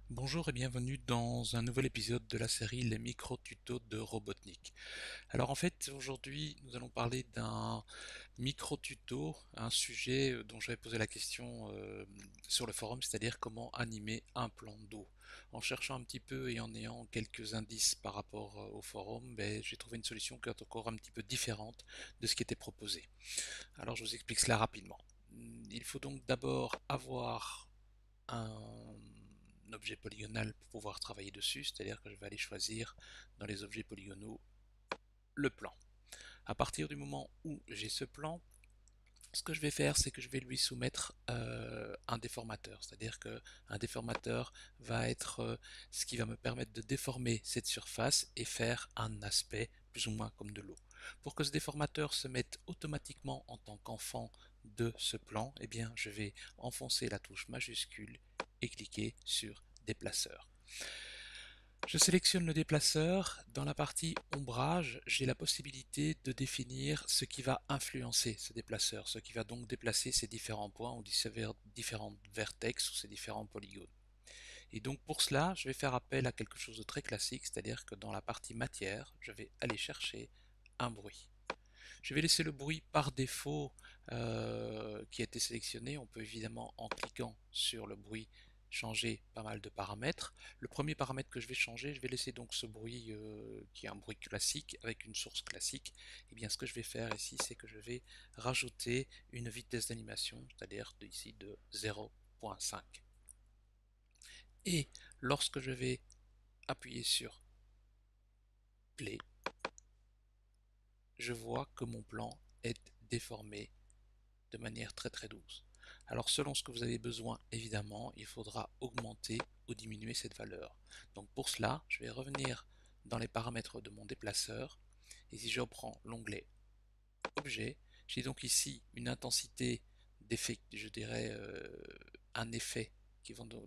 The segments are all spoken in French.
Bonjour et bienvenue dans un nouvel épisode de la série Les micro-tutos de Robotnik. Alors en fait, aujourd'hui, nous allons parler d'un micro-tuto, un sujet dont j'avais posé la question sur le forum, c'est-à-dire comment animer un plan d'eau. En cherchant un petit peu et en ayant quelques indices par rapport au forum, j'ai trouvé une solution qui est encore un petit peu différente de ce qui était proposé. Alors je vous explique cela rapidement. Il faut donc d'abord avoir un objet polygonal pour pouvoir travailler dessus, c'est-à-dire que je vais aller choisir dans les objets polygonaux le plan. À partir du moment où j'ai ce plan, ce que je vais faire, c'est que je vais lui soumettre un déformateur, c'est-à-dire que un déformateur va être ce qui va me permettre de déformer cette surface et faire un aspect plus ou moins comme de l'eau. Pour que ce déformateur se mette automatiquement en tant qu'enfant de ce plan, eh bien, je vais enfoncer la touche majuscule et cliquer sur déplaceur. Je sélectionne le déplaceur. Dans la partie ombrage, j'ai la possibilité de définir ce qui va influencer ce déplaceur, ce qui va donc déplacer ces différents points ou ces différents vertex ou ces différents polygones. Et donc pour cela, je vais faire appel à quelque chose de très classique, c'est-à-dire que dans la partie matière, je vais aller chercher un bruit. Je vais laisser le bruit par défaut qui a été sélectionné. On peut évidemment, en cliquant sur le bruit, changer pas mal de paramètres. Le premier paramètre que je vais changer, je vais laisser donc ce bruit qui est un bruit classique avec une source classique. Et bien ce que je vais faire ici, c'est que je vais rajouter une vitesse d'animation, c'est-à-dire ici de 0.5. Et lorsque je vais appuyer sur Play, je vois que mon plan est déformé de manière très très douce. Alors selon ce que vous avez besoin, évidemment, il faudra augmenter ou diminuer cette valeur. Donc pour cela, je vais revenir dans les paramètres de mon déplaceur, et si je reprends l'onglet Objet, j'ai donc ici une intensité d'effet, je dirais un effet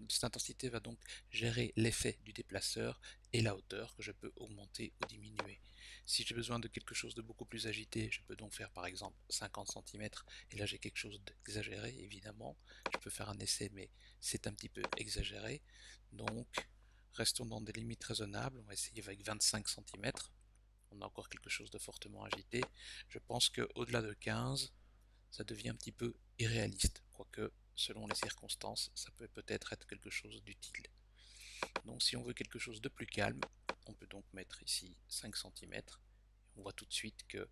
cette intensité va donc gérer l'effet du déplaceur et la hauteur que je peux augmenter ou diminuer. Si j'ai besoin de quelque chose de beaucoup plus agité, je peux donc faire par exemple 50 cm et là j'ai quelque chose d'exagéré évidemment. Je peux faire un essai mais c'est un petit peu exagéré. Donc restons dans des limites raisonnables, on va essayer avec 25 cm. On a encore quelque chose de fortement agité. Je pense qu'au-delà de 15, ça devient un petit peu irréaliste, quoique selon les circonstances, ça peut peut-être être quelque chose d'utile. Donc si on veut quelque chose de plus calme, on peut donc mettre ici 5 cm. On voit tout de suite que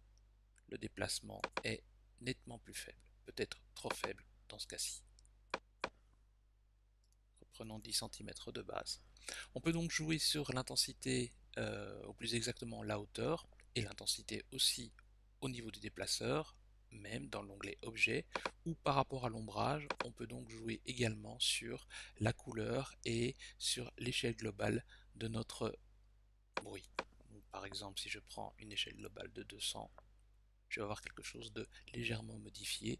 le déplacement est nettement plus faible, peut-être trop faible dans ce cas-ci. Reprenons 10 cm de base. On peut donc jouer sur l'intensité, ou plus exactement la hauteur, et l'intensité aussi au niveau du déplaceur, même dans l'onglet Objet, ou par rapport à l'ombrage, on peut donc jouer également sur la couleur et sur l'échelle globale de notre bruit. Par exemple, si je prends une échelle globale de 200, je vais avoir quelque chose de légèrement modifié,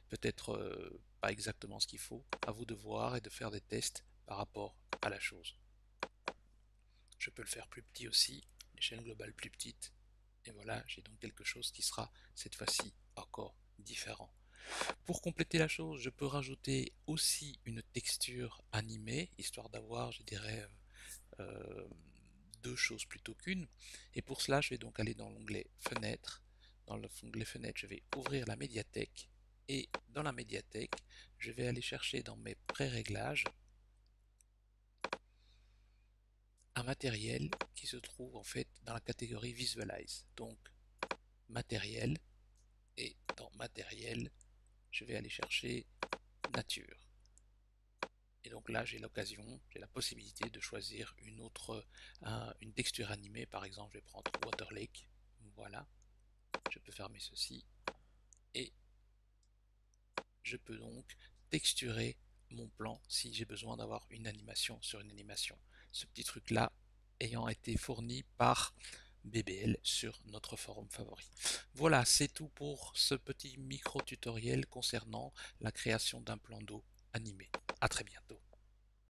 peut-être pas exactement ce qu'il faut, à vous de voir et de faire des tests par rapport à la chose. Je peux le faire plus petit aussi, l'échelle globale plus petite, et voilà, j'ai donc quelque chose qui sera cette fois-ci encore différent. Pour compléter la chose, je peux rajouter aussi une texture animée, histoire d'avoir, je dirais, euh, deux choses plutôt qu'une. Et pour cela, je vais donc aller dans l'onglet Fenêtre. Dans l'onglet Fenêtre, je vais ouvrir la médiathèque. Et dans la médiathèque, je vais aller chercher dans mes pré-réglages un matériel qui se trouve en fait dans la catégorie Visualize. Donc matériel, et dans matériel, je vais aller chercher nature. Et donc là, j'ai l'occasion, j'ai la possibilité de choisir une texture animée. Par exemple, je vais prendre Water Lake. Voilà, je peux fermer ceci et je peux donc texturer mon plan si j'ai besoin d'avoir une animation sur une animation. Ce petit truc là ayant été fourni par BBL sur notre forum favori. Voilà, c'est tout pour ce petit micro tutoriel concernant la création d'un plan d'eau animé. À très bientôt.